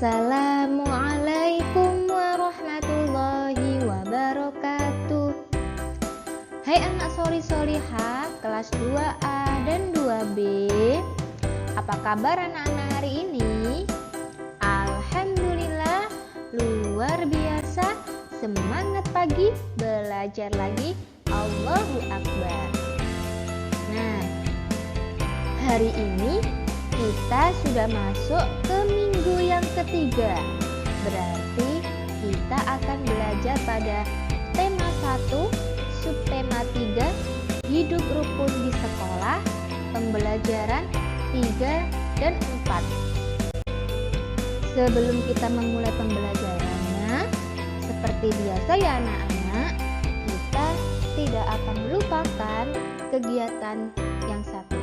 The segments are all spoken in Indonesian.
Assalamualaikum warahmatullahi wabarakatuh. Hai anak soli-solihah kelas 2A dan 2B. Apa kabar anak-anak hari ini? Alhamdulillah, luar biasa. Semangat pagi, belajar lagi. Allahu Akbar. Nah, hari ini kita sudah masuk ke minggu yang ketiga. Berarti kita akan belajar pada tema 1, subtema 3, hidup rukun di sekolah, pembelajaran 3 dan 4. Sebelum kita memulai pembelajarannya, seperti biasa ya anak-anak, kita tidak akan melupakan kegiatan yang satu.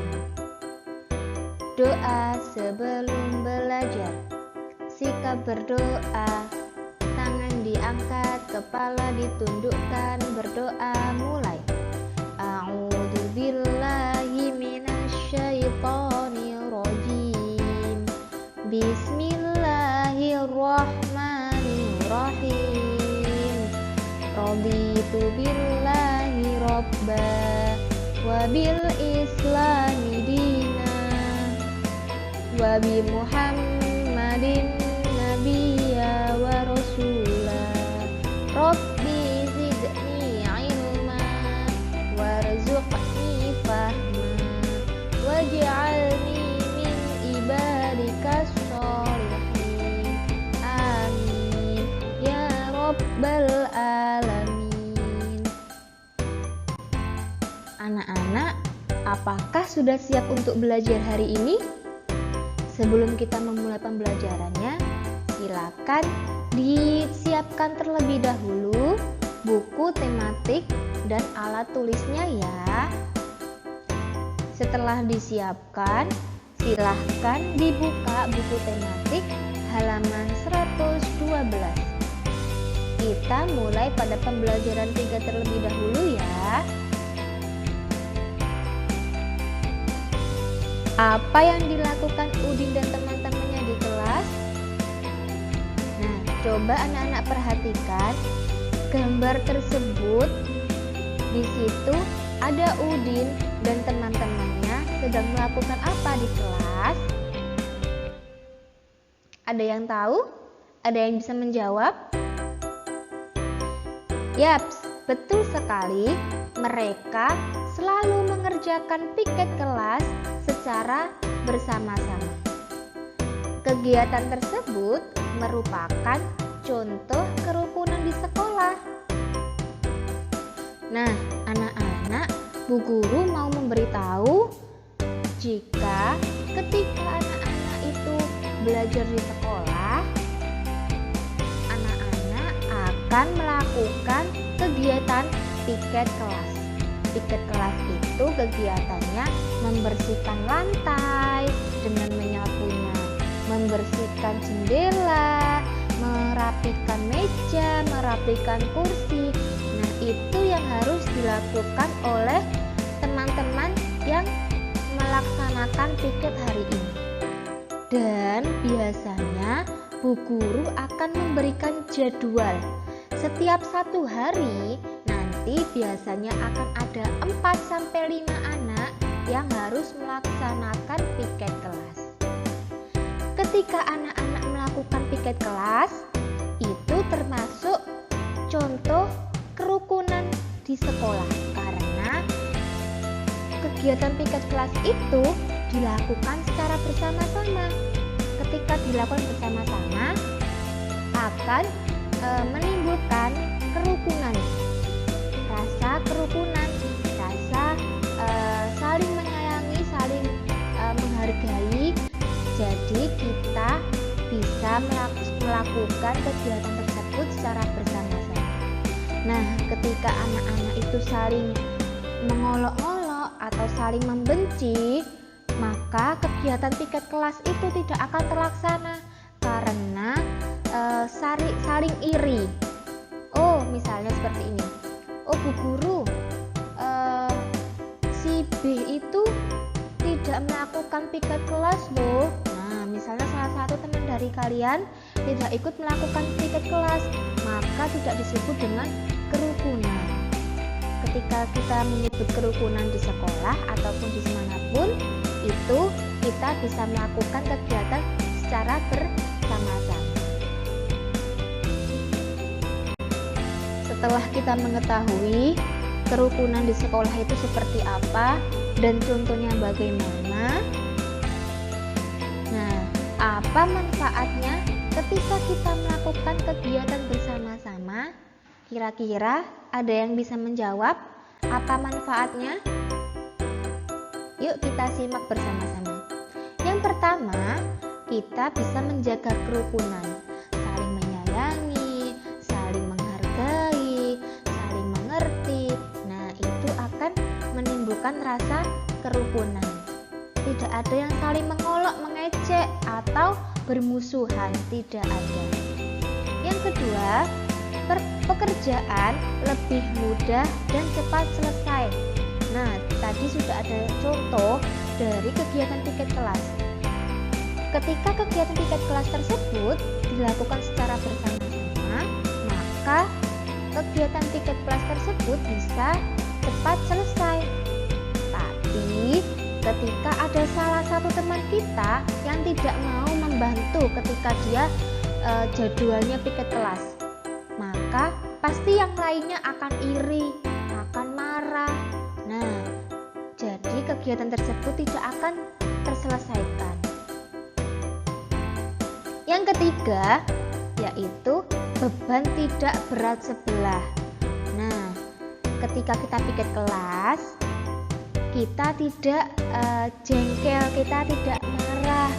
Doa sebelum belajar. Sikap berdoa. Tangan diangkat, kepala ditundukkan, berdoa mulai. A'udzubillahi minasyaitonir rajim. Bismillahirrahmanirrahim. Raditu billahi robba wa bil islami dina wa bi Muhammadin nabiyya wa rasula. Rabbi zidni ilma warzuqni fahma waj'alni min ibadikas sholihin. Amin ya rabbal alamin. Anak-anak, apakah sudah siap untuk belajar hari ini? Sebelum kita memulai pembelajarannya, silakan disiapkan terlebih dahulu buku tematik dan alat tulisnya ya. Setelah disiapkan, silahkan dibuka buku tematik halaman 112. Kita mulai pada pembelajaran 3 terlebih dahulu ya. Apa yang dilakukan Udin dan teman-temannya di kelas? Nah, coba anak-anak perhatikan gambar tersebut. Di situ ada Udin dan teman-temannya sedang melakukan apa di kelas? Ada yang tahu? Ada yang bisa menjawab? Yaps, betul sekali. Mereka selalu mengerjakan piket kelas secara bersama-sama. Kegiatan tersebut merupakan contoh kerukunan di sekolah. Nah, anak-anak, Bu Guru mau memberitahu jika ketika anak-anak itu belajar di sekolah, anak-anak akan melakukan kegiatan piket kelas. Piket kelas itu kegiatannya membersihkan lantai dengan menyapunya, membersihkan jendela, merapikan meja, merapikan kursi. Nah, itu yang harus dilakukan oleh teman-teman yang melaksanakan piket hari ini. Dan biasanya Bu Guru akan memberikan jadwal. Setiap 1 hari nanti biasanya akan ada 4-5 anak yang harus melaksanakan piket kelas. Ketika anak-anak melakukan piket kelas, itu termasuk contoh kerukunan di sekolah, karena kegiatan piket kelas itu dilakukan secara bersama-sama. Ketika dilakukan bersama-sama akan menimbulkan kerukunan, rasa kerukunan, rasa saling menyayangi, saling menghargai. Jadi kita bisa melakukan kegiatan tersebut secara bersama-sama. Nah, ketika anak-anak itu saling mengolok-olok atau saling membenci, maka kegiatan piket kelas itu tidak akan terlaksana karena saling iri. Oh, misalnya seperti ini. Oh, Bu Guru, si B itu tidak melakukan piket kelas loh. Nah, misalnya salah satu teman dari kalian tidak ikut melakukan piket kelas, maka tidak disebut dengan kerukunan. Ketika kita menyebut kerukunan di sekolah ataupun di manapun, itu kita bisa melakukan kegiatan secara bersama-sama. Setelah kita mengetahui kerukunan di sekolah itu seperti apa dan contohnya bagaimana, nah, apa manfaatnya ketika kita melakukan kegiatan bersama-sama? Kira-kira ada yang bisa menjawab apa manfaatnya? Yuk kita simak bersama-sama. Yang pertama, kita bisa menjaga kerukunan, saling menyayangi, saling menghargai, saling mengerti. Nah, itu akan menimbulkan rasa kerukunan. Tidak ada yang saling mengolok, mengejek, atau bermusuhan, tidak ada. Yang kedua, pekerjaan lebih mudah dan cepat selesai. Nah, tadi sudah ada contoh dari kegiatan piket kelas. Ketika kegiatan piket kelas tersebut dilakukan secara bersama-sama, maka kegiatan piket kelas tersebut bisa cepat selesai. Tapi ketika ada salah satu teman kita yang tidak mau membantu ketika dia jadwalnya piket kelas, maka pasti yang lainnya akan iri, akan marah. Nah, jadi kegiatan tersebut tidak akan terselesaikan. Yang ketiga, yaitu beban tidak berat sebelah. Nah, ketika kita piket kelas, kita tidak jengkel, kita tidak marah.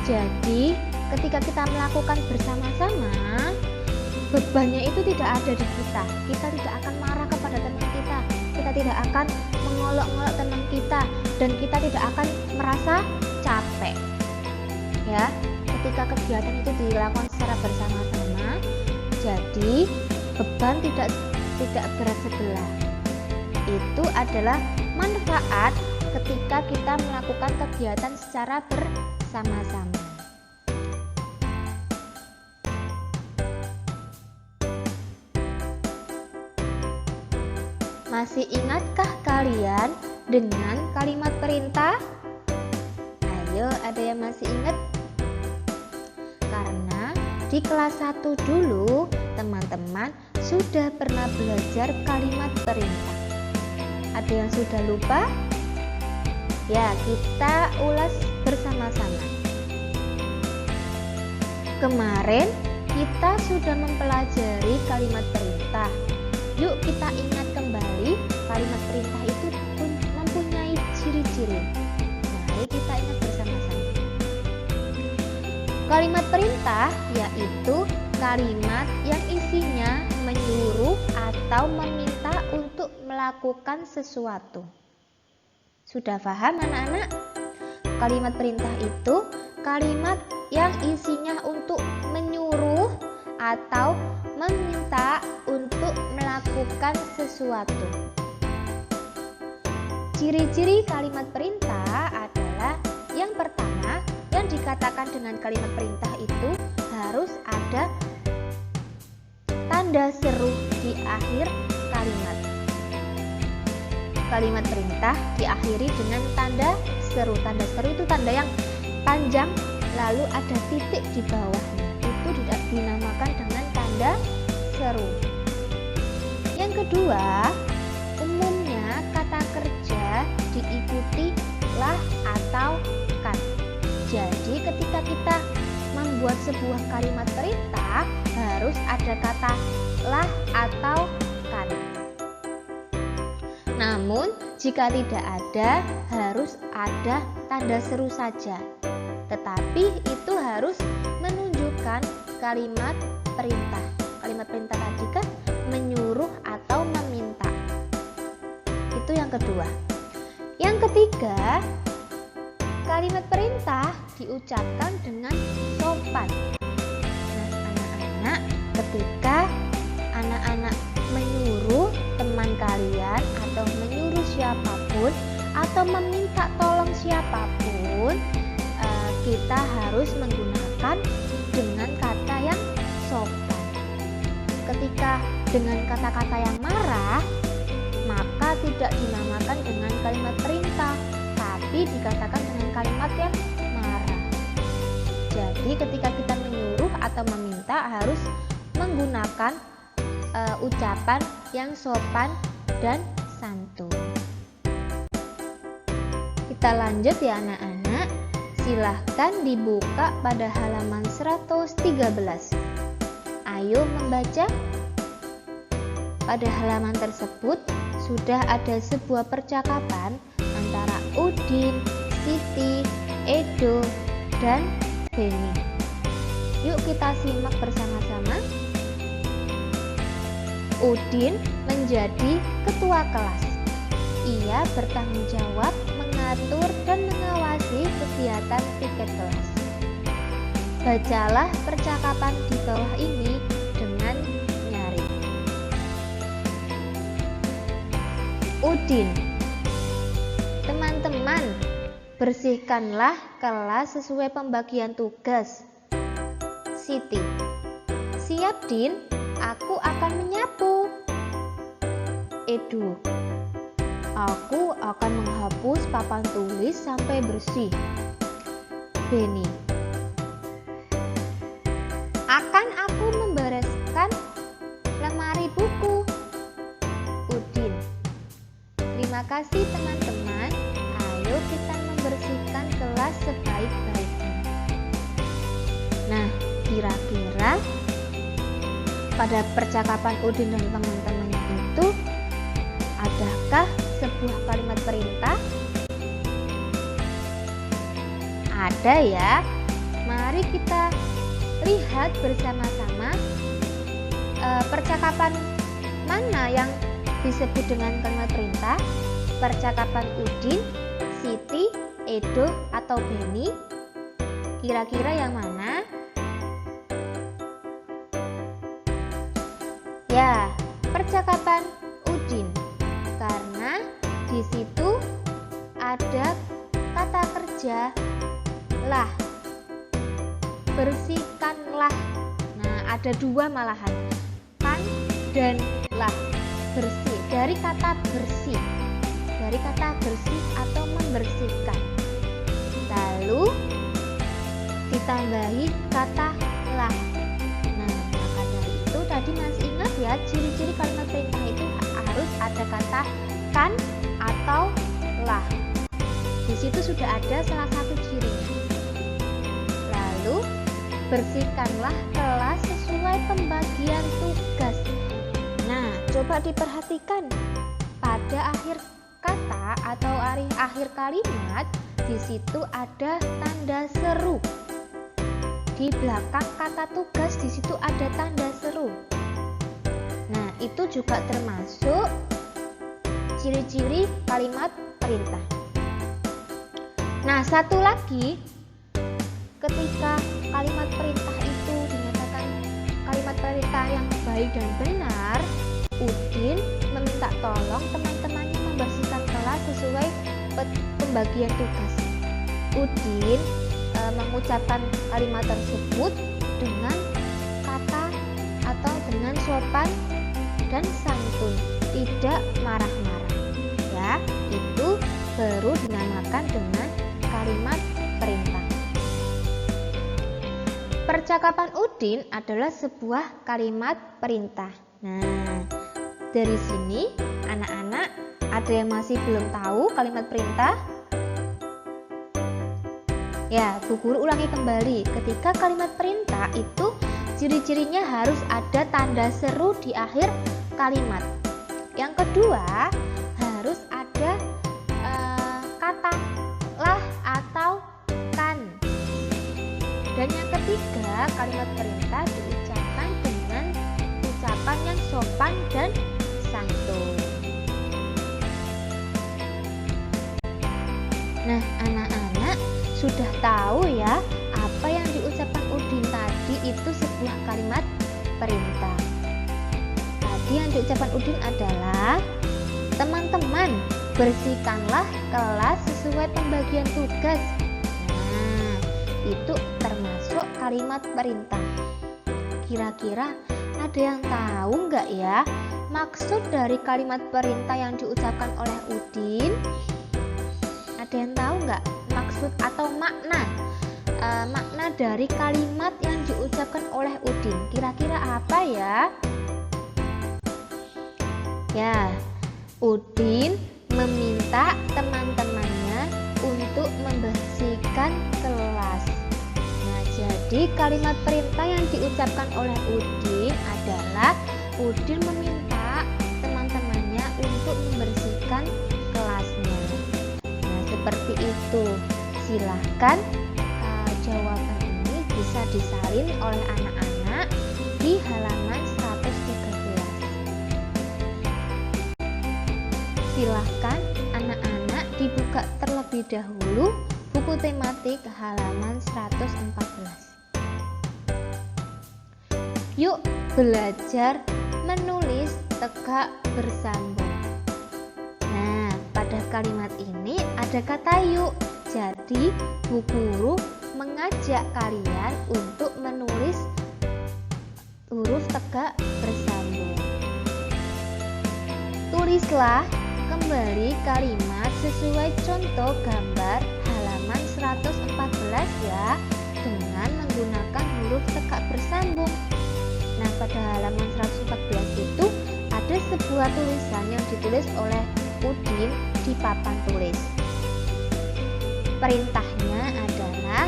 Jadi ketika kita melakukan bersama-sama, bebannya itu tidak ada di kita. Kita tidak akan marah kepada teman kita. Kita tidak akan mengolok-olok teman kita, dan kita tidak akan merasa capek. Ya, ketika kegiatan itu dilakukan secara bersama-sama, jadi beban tidak berat sebelah. Itu adalah manfaat ketika kita melakukan kegiatan secara bersama-sama. Masih ingatkah kalian dengan kalimat perintah? Ayo, ada yang masih ingat? Karena di kelas 1 dulu teman-teman sudah pernah belajar kalimat perintah. Ada yang sudah lupa? Ya, kita ulas bersama-sama. Kemarin kita sudah mempelajari kalimat perintah. Yuk kita ingat kembali, kalimat perintah itu mempunyai ciri-ciri. Mari kita ingat bersama-sama. Kalimat perintah yaitu kalimat yang isinya menyuruh atau meminta untuk melakukan sesuatu. Sudah paham anak-anak? Kalimat perintah itu kalimat yang isinya untuk menyuruh atau meminta untuk melakukan sesuatu. Ciri-ciri kalimat perintah adalah yang pertama, yang dikatakan dengan kalimat perintah itu harus ada tanda seru di akhir kalimat. Kalimat perintah diakhiri dengan tanda seru. Tanda seru itu tanda yang panjang lalu ada titik di bawahnya. Itu dinamakan dengan tanda seru. Yang kedua, umumnya kata kerja diikuti lah atau kan. Jadi ketika kita membuat sebuah kalimat perintah harus ada kata lah atau kan. Namun jika tidak ada, harus ada tanda seru saja. Tetapi itu harus menunjukkan kalimat perintah. Kalimat perintah tadi kan menyuruh atau meminta. Itu yang kedua. Yang ketiga, kalimat perintah diucapkan dengan sopan. Nah, anak-anak, ketika anak-anak menyuruh teman kalian atau menyuruh siapapun atau meminta tolong siapapun, kita harus menggunakan dinamakan dengan kata yang sopan. Ketika dengan kata-kata yang marah, maka tidak dinamakan dengan kalimat perintah, tapi dikatakan dengan kalimat yang marah. Jadi ketika kita menyuruh atau meminta harus menggunakan ucapan yang sopan dan santun. Kita lanjut ya anak-anak. Silahkan dibuka pada halaman 113. Ayo membaca. Pada halaman tersebut sudah ada sebuah percakapan antara Udin, Siti, Edo, dan Beni. Yuk kita simak bersama-sama. Udin menjadi ketua kelas. Ia bertanggung jawab mengatur dan mengawasi kegiatan piket kelas. Bacalah percakapan di bawah ini dengan nyaring. Udin, teman-teman, bersihkanlah kelas sesuai pembagian tugas. Siti, siap Din, aku akan menyapu. Edo, aku akan menghapus papan tulis sampai bersih. Beni, akan aku membereskan lemari buku. Udin, terima kasih teman-teman. Ayo kita membersihkan kelas sebaik-baiknya. Nah, kira-kira pada percakapan Udin dan teman-temannya itu adakah sebuah kalimat perintah? Ada ya. Mari kita lihat bersama-sama percakapan mana yang disebut dengan kalimat perintah. Percakapan Udin, Siti, Edo, atau Beni. Kira-kira yang mana? Ya, percakapan Udin. Karena di situ ada kata kerja lah. Bersihkanlah. Nah, ada dua malahan. Kan dan lah. Bersih. Dari kata bersih. Dari kata bersih atau membersihkan. Lalu ditambahi kata lah. Nah, maka dari itu tadi masih ingat ya, ciri-ciri kalimat perintah itu harus ada kata kan atau lah. Di situ sudah ada salah satu cirinya. Lalu bersihkanlah kelas sesuai pembagian tugas. Nah, coba diperhatikan pada akhir kata atau akhir kalimat di situ ada tanda seru. Di belakang kata tugas di situ ada tanda seru. Nah, itu juga termasuk ciri-ciri kalimat perintah. Nah, satu lagi, ketika kalimat perintah itu dinyatakan kalimat perintah yang baik dan benar, Udin meminta tolong teman-temannya membersihkan kelas sesuai pembagian tugas. Udin mengucapkan kalimat tersebut dengan kata atau dengan sopan dan santun, tidak marah-marah. Ya, itu baru dinamakan dengan kalimat perintah. Percakapan Udin adalah sebuah kalimat perintah. Nah, dari sini anak-anak ada yang masih belum tahu kalimat perintah? Ya, Bu Guru ulangi kembali. Ketika kalimat perintah itu ciri-cirinya harus ada tanda seru di akhir kalimat. Yang kedua, harus ada kata lah atau kan. Dan yang ketiga, kalimat perintah diucapkan dengan ucapan yang sopan dan santun. Nah, anak-anak sudah tahu ya apa yang diucapkan Udin tadi itu sebuah kalimat perintah. Tadi yang diucapkan Udin adalah, teman-teman, bersihkanlah kelas sesuai pembagian tugas. Nah, itu termasuk kalimat perintah. Kira-kira ada yang tahu nggak ya maksud dari kalimat perintah yang diucapkan oleh Udin? Ada yang tahu nggak maksud atau makna dari kalimat yang diucapkan oleh Udin? Kira-kira apa ya? Ya, Udin meminta teman-temannya untuk membersihkan kelas. Nah, jadi kalimat perintah yang diucapkan oleh Udin adalah Udin meminta teman-temannya untuk membersihkan kelasnya. Nah, seperti itu. Silahkan jawaban ini bisa disalin oleh anak-anak di halaman 113. Silahkan anak-anak dibuka terlebih dahulu buku tematik halaman 114. Yuk belajar menulis tegak bersambung. Nah, pada kalimat ini ada kata yuk. Jadi, Bu Guru mengajak kalian untuk menulis huruf tegak bersambung. Tulislah kembali kalimat sesuai contoh gambar halaman 114 ya, dengan menggunakan huruf tegak bersambung. Nah, pada halaman 114 itu ada sebuah tulisan yang ditulis oleh Udin di papan tulis. Perintahnya adalah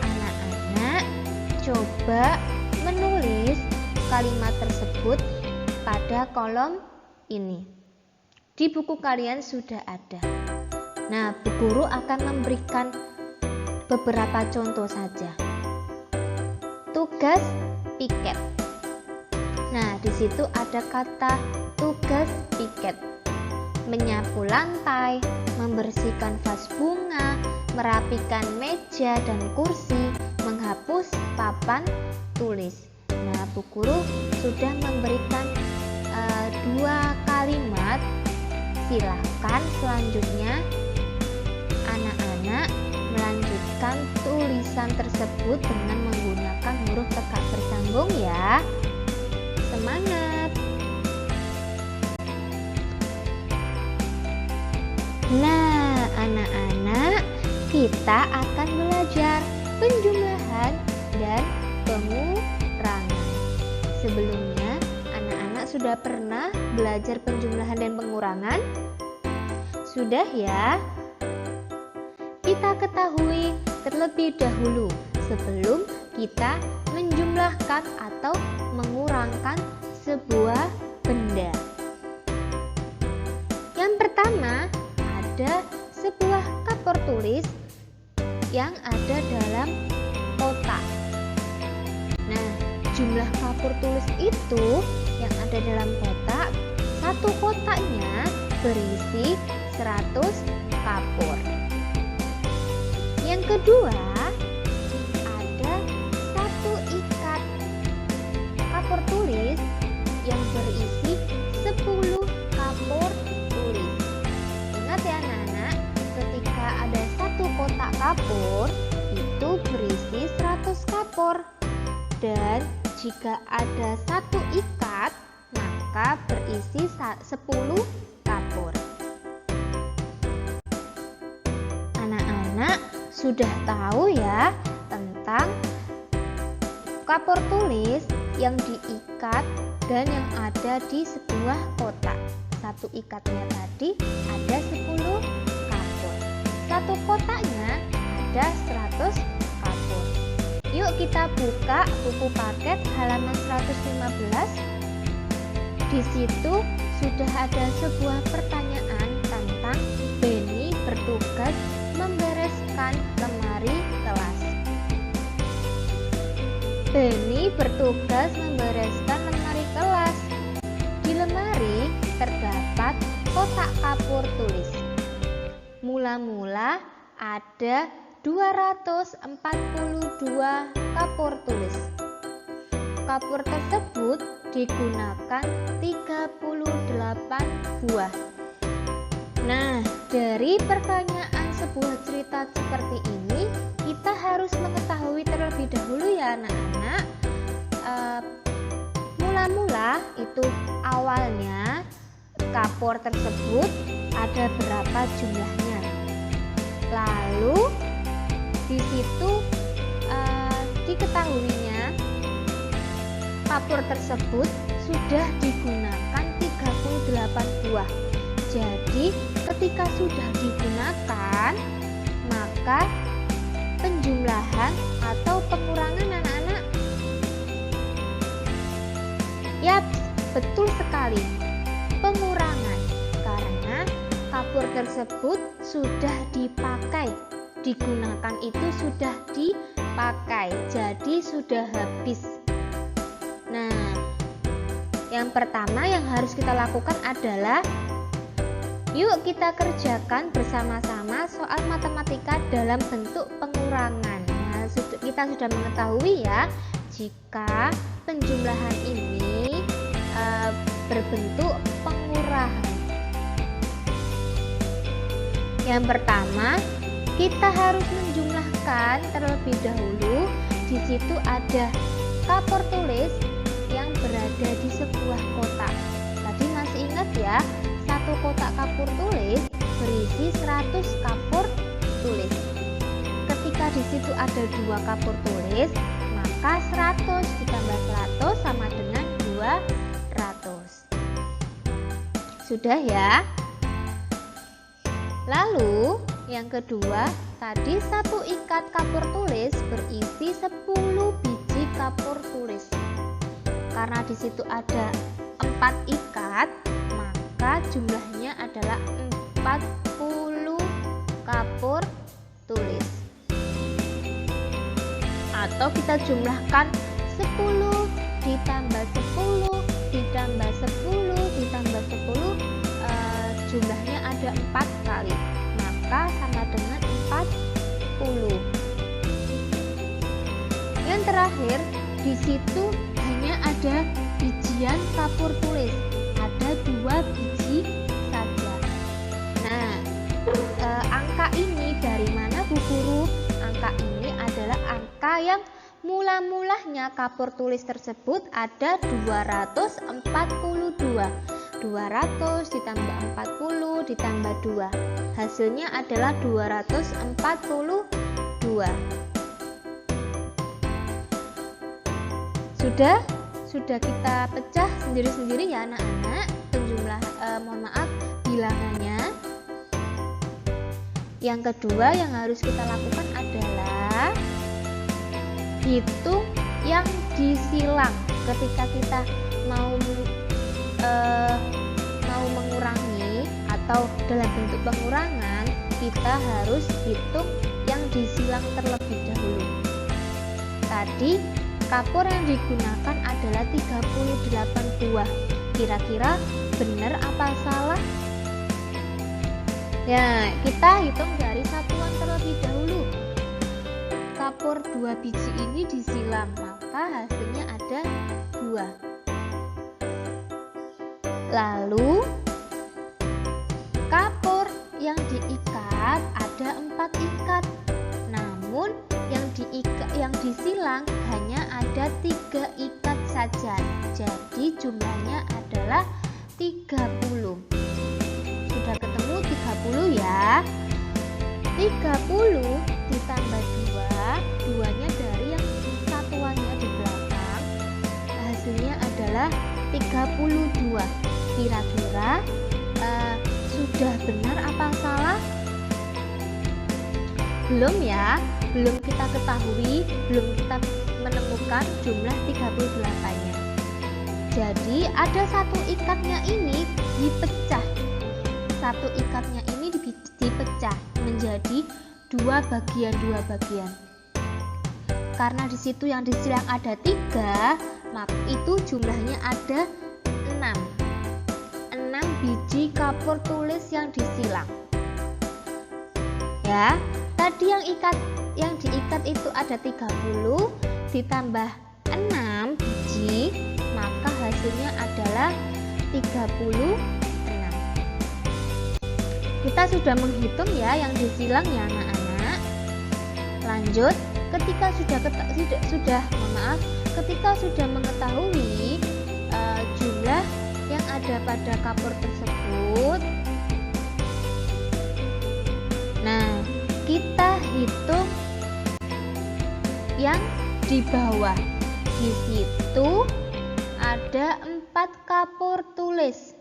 anak-anak coba menulis kalimat tersebut pada kolom ini. Di buku kalian sudah ada. Nah, Bu Guru akan memberikan beberapa contoh saja. Tugas piket. Nah, di situ ada kata tugas piket. Menyapu lantai, membersihkan vas bunga, merapikan meja dan kursi, menghapus papan tulis. Nah, Bu Guru sudah memberikan 2 kalimat. Silahkan selanjutnya anak-anak melanjutkan tulisan tersebut dengan menggunakan huruf tegak bersambung ya. Semangat! Nah, anak-anak, kita akan belajar penjumlahan dan pengurangan. Sebelumnya, anak-anak sudah pernah belajar penjumlahan dan pengurangan? Sudah ya? Kita ketahui terlebih dahulu sebelum kita menjumlahkan atau mengurangkan sebuah benda. Yang pertama, ada sebuah kapur tulis yang ada dalam kotak. Nah, jumlah kapur tulis itu yang ada dalam kotak, satu kotaknya berisi 100 kapur. Yang kedua, ada satu ikat kapur tulis yang berisi 10 kapur tulis. Ingat ya anak-anak, ketika ada satu kotak kapur itu berisi 100 kapur, dan jika ada satu ikat maka berisi 10 kapur. Anak-anak sudah tahu ya tentang kapur tulis yang diikat dan yang ada di sebuah kotak. Satu ikatnya tadi ada 10 kapur. Satu kotaknya ada 100 kapur. Yuk kita buka buku paket halaman 115. Di situ sudah ada sebuah pertanyaan tentang Benny bertugas membereskan lemari kelas. Benny bertugas membereskan lemari kelas. Di lemari terdapat kotak kapur tulis. Mula-mula ada 242 kapur tulis. Kapur tersebut digunakan 38 buah. Nah, dari pertanyaan sebuah cerita seperti ini, kita harus mengetahui terlebih dahulu ya itu awalnya kapur tersebut ada berapa jumlahnya. Lalu di situ diketahuinya kapur tersebut sudah digunakan 38 buah. Jadi ketika sudah digunakan, maka penjumlahan atau pengurangan anak-anak, ya betul sekali, pengurangan, karena kapur tersebut sudah dipakai, digunakan itu sudah dipakai, jadi sudah habis. Nah, yang pertama yang harus kita lakukan adalah yuk kita kerjakan bersama-sama soal matematika dalam bentuk pengurangan. Nah, kita sudah mengetahui ya, jika penjumlahan ini berbentuk pengurangan. Yang pertama, kita harus menjumlahkan terlebih dahulu. Di situ ada kapur tulis yang berada di sebuah kotak. Tadi masih ingat ya, satu kotak kapur tulis berisi 100 kapur tulis. Ketika di situ ada 2 kapur tulis, maka 100 ditambah 100 sama dengan 200. Sudah ya? Lalu yang kedua, tadi satu ikat kapur tulis berisi 10 biji kapur tulis. Karena di situ ada 4 ikat, maka jumlahnya adalah 40 kapur tulis. Atau kita jumlahkan 10 ditambah 10 ditambah 10 ditambah 10, jumlahnya ada 4 kali, maka sama dengan 40. Yang terakhir, di situ hanya ada bijian kapur tulis, ada 2 biji saja. Nah, angka ini dari mana Bu Guru? Angka ini adalah angka yang mula-mulanya kapur tulis tersebut ada 242. 200 ditambah 40 ditambah 2. Hasilnya adalah 242. Sudah kita pecah sendiri-sendiri ya anak-anak, bilangannya. Yang kedua yang harus kita lakukan adalah hitung yang disilang. Ketika kita mau mengurangi atau dalam bentuk pengurangan, kita harus hitung yang disilang terlebih dahulu. Tadi kapur yang digunakan adalah 38 buah. Kira-kira benar apa salah? Ya, kita hitung dari satuan terlebih dahulu. Kapur 2 biji ini disilang, maka hasilnya ada 2. Lalu kapur yang diikat ada 4 ikat. Namun yang disilang hanya ada 3 ikat saja. Jadi jumlahnya adalah 30. Sudah ketemu 30 ya. 30 ditambah 2, 2-nya dari yang satuannya di belakang. Hasilnya adalah 32. Kira-kira sudah benar apa salah? Belum ya, belum kita ketahui, belum kita menemukan jumlah 38-nya. Jadi ada satu ikatnya ini dipecah. Satu ikatnya ini dipecah menjadi 2 bagian. Karena di situ yang disilang ada 3, maka itu jumlahnya ada 6 biji kapur tulis yang disilang. Ya, tadi yang diikat itu ada 30 ditambah 6 biji, maka hasilnya adalah 36. Kita sudah menghitung ya yang disilang ya anak-anak. Lanjut, ketika sudah mengetahui jumlah saja yang ada pada kapur tersebut. Nah, kita hitung yang di bawah. Di situ ada 4 kapur tulis.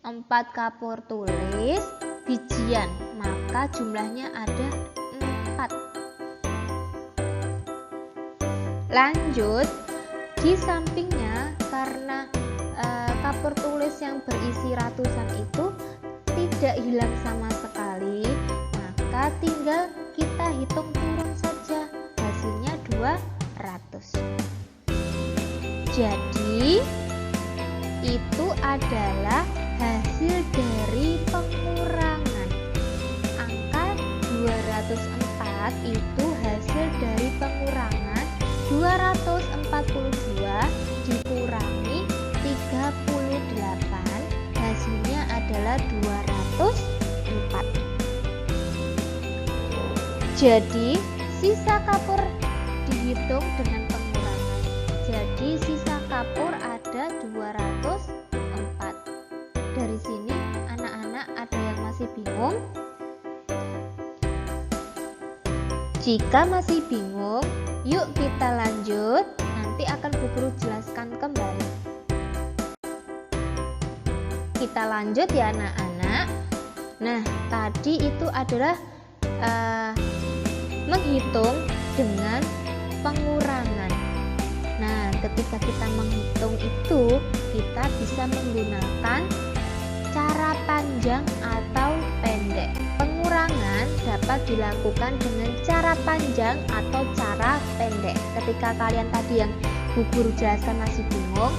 4 kapur tulis bijian, maka jumlahnya ada 4. Lanjut, di sampingnya karena kapur tulis yang berisi ratusan itu tidak hilang sama sekali, maka tinggal kita hitung turun saja, hasilnya 200. Jadi itu adalah hasil dari pengurangan. Angka 204 itu hasil dari pengurangan 242 dikurangi 38, hasilnya adalah 204. Jadi sisa kapur dihitung dengan pengurangan. Jadi sisa kapur ada 204. Dari sini anak-anak ada yang masih bingung? Jika masih bingung, yuk kita lanjut. Nanti akan Bu Guru jelaskan kembali. Kita lanjut ya anak-anak. Nah, tadi itu adalah menghitung dengan pengurangan. Nah, ketika kita menghitung itu, kita bisa menggunakan cara panjang atau pendek. Pengurangan dapat dilakukan dengan cara panjang atau cara pendek. Ketika kalian tadi yang Bu Guru jelaskan masih bingung,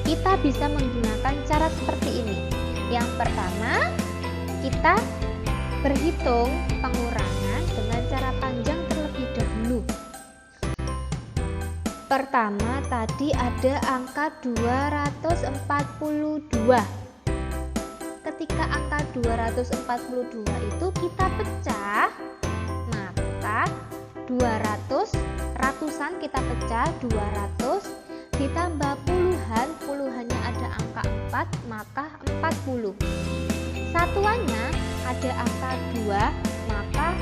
kita bisa menggunakan cara seperti ini. Yang pertama, kita berhitung pengurangan dengan cara panjang terlebih dahulu. Pertama tadi ada angka 242. Ketika angka 242 itu kita pecah, maka 200, ratusan kita pecah, 200 ditambah puluhan, puluhannya ada angka 4, maka 40. Satuannya ada angka 2, maka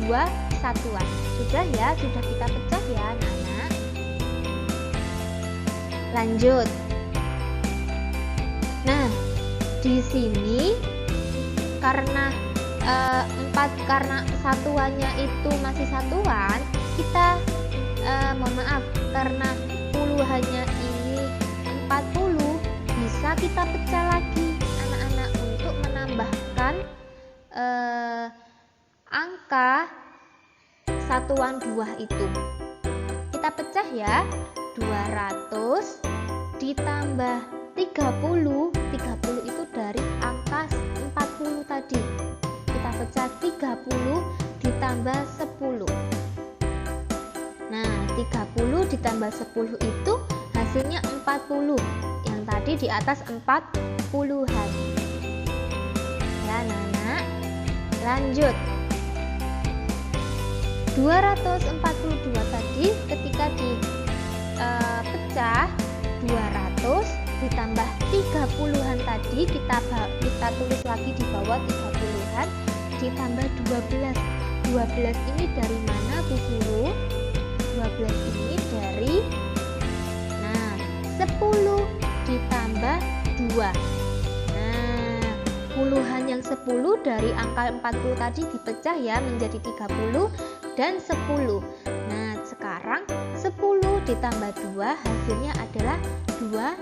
2 satuan. Sudah ya, sudah kita pecah ya anak-anak. Lanjut. Nah, di sini karena 4 karena satuannya itu masih satuan, kita mohon maaf karena puluhannya ini 40, bisa kita pecah lagi anak-anak untuk menambahkan angka satuan 2 itu. Kita pecah ya, 200 ditambah 30, 30 itu dari angka 40 tadi. Kita pecah 30 ditambah 10. Nah, 30 ditambah 10 itu hasilnya 40. Yang tadi di atas 40-an. Ya, anak-anak. Lanjut. 242 tadi ketika dipecah 200 ditambah 30-an tadi kita tulis lagi di bawah 30-an ditambah 12. 12 ini dari mana Bu Guru? 12 ini dari 10 ditambah 2. Nah, puluhan yang 10 dari angka 40 tadi dipecah ya menjadi 30 dan 10. Nah, sekarang 10 ditambah 2 hasilnya adalah 12.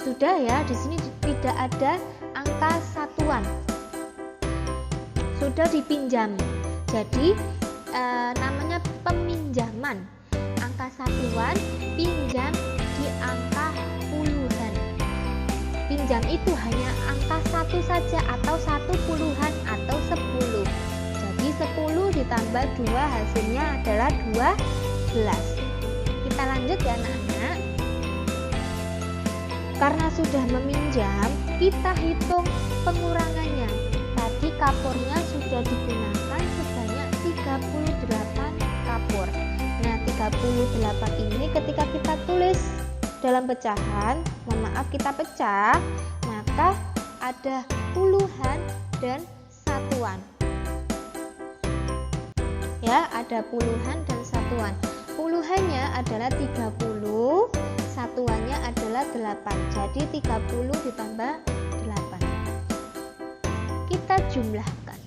Sudah ya, di sini tidak ada angka satuan. Sudah dipinjam. Jadi namanya peminjaman. Angka satuan pinjam di angka puluhan. Pinjam itu hanya angka 1 saja atau 1 puluhan atau 10. Jadi 10 ditambah 2 hasilnya adalah 12. Kita lanjut ya anak-anak. Karena sudah meminjam, kita hitung pengurangannya. Tadi kapurnya sudah digunakan sebanyak 38 kapur. Nah, 38 ini ketika kita tulis dalam pecahan, maaf kita pecah, maka ada puluhan dan satuan. Ya, ada puluhan dan satuan. Puluhannya adalah 30, satuannya adalah 8. Jadi 30 ditambah 8. Kita jumlahkan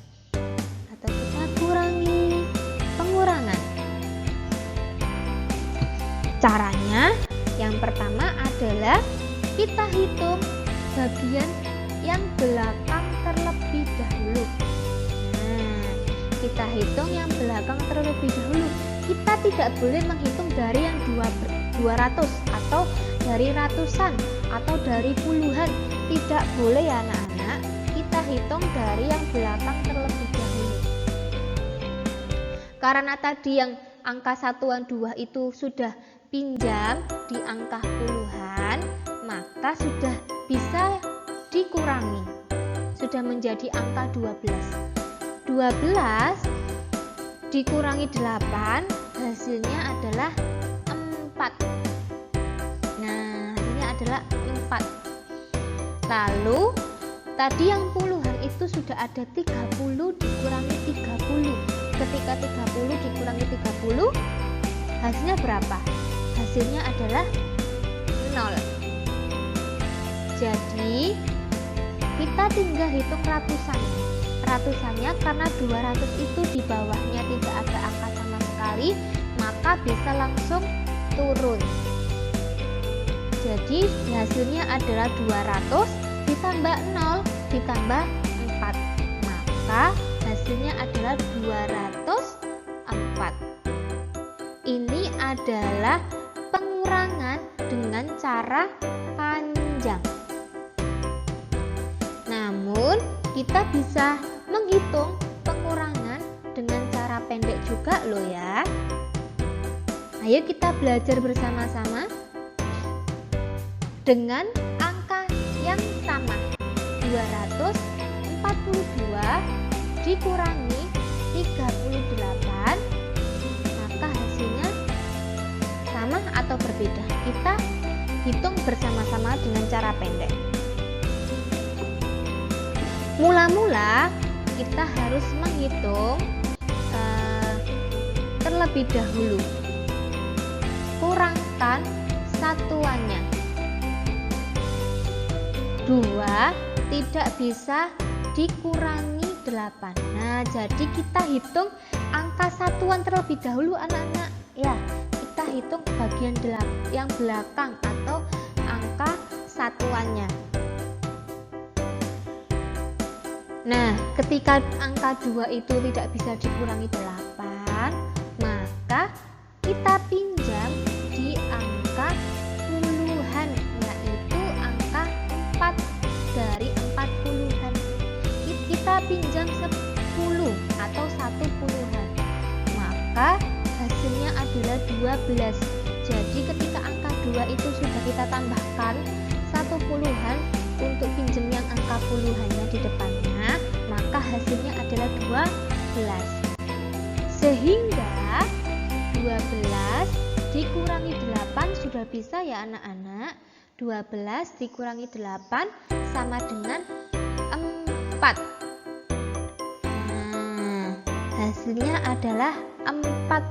atau kita kurangi pengurangan. Caranya yang pertama adalah kita hitung bagian yang belakang terlebih dahulu. Kita hitung yang belakang terlebih dahulu. Kita tidak boleh menghitung dari yang 200 atau dari ratusan atau dari puluhan. Tidak boleh ya anak-anak. Kita hitung dari yang belakang terlebih dahulu. Karena tadi yang angka satuan 2 itu sudah pinjam di angka puluhan, maka sudah bisa dikurangi. Sudah menjadi angka 12. 12 dikurangi 8, hasilnya adalah 4. Nah, hasilnya adalah 4. Lalu tadi yang puluhan itu sudah ada 30 dikurangi 30. Ketika 30 dikurangi 30, hasilnya berapa? Hasilnya adalah 0. Jadi kita tinggal hitung ratusannya karena 200 itu di bawahnya tidak ada angka sama sekali, maka bisa langsung turun. Jadi hasilnya adalah 200 ditambah 0 ditambah 4, maka hasilnya adalah 204. Ini adalah pengurangan dengan cara panjang. Namun kita bisa menghitung pengurangan dengan cara pendek juga loh ya. Ayo kita belajar bersama-sama dengan angka yang sama. 242 dikurangi 38, maka hasilnya sama atau berbeda? Kita hitung bersama-sama dengan cara pendek. Mula-mula kita harus menghitung terlebih dahulu. Kurangkan satuannya. 2 tidak bisa dikurangi 8. Nah, jadi kita hitung angka satuan terlebih dahulu anak-anak. Ya, kita hitung bagian yang belakang atau angka satuannya. Nah, ketika angka 2 itu tidak bisa dikurangi 8, maka kita pinjam di angka puluhan, yaitu angka 4 dari 4 puluhan. Kita pinjam 10 atau 1 puluhan, maka hasilnya adalah 12. Jadi ketika angka 2 itu sudah kita tambahkan 1 puluhan untuk pinjam yang angka puluhannya di depannya, maka hasilnya adalah 12. Sehingga 12 dikurangi 8 sudah bisa ya anak-anak. 12 dikurangi 8 sama dengan 4. Nah, hasilnya adalah 4.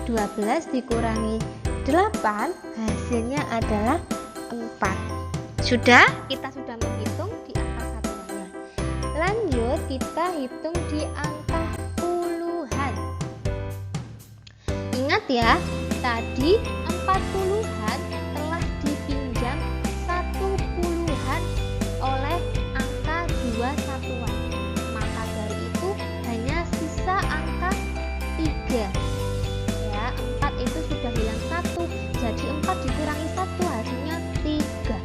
12 dikurangi 8 hasilnya adalah 4. Sudah? Kita sudah menghitung di angka satuannya. Lanjut kita hitung di angka puluhan. Ingat ya, tadi 4 puluhan telah dipinjam 1 puluhan oleh angka 2 satuan. Maka dari itu hanya sisa angka 3. Ya, 4 itu sudah hilang 1. Jadi 4 dikurangi 1 hasilnya 3.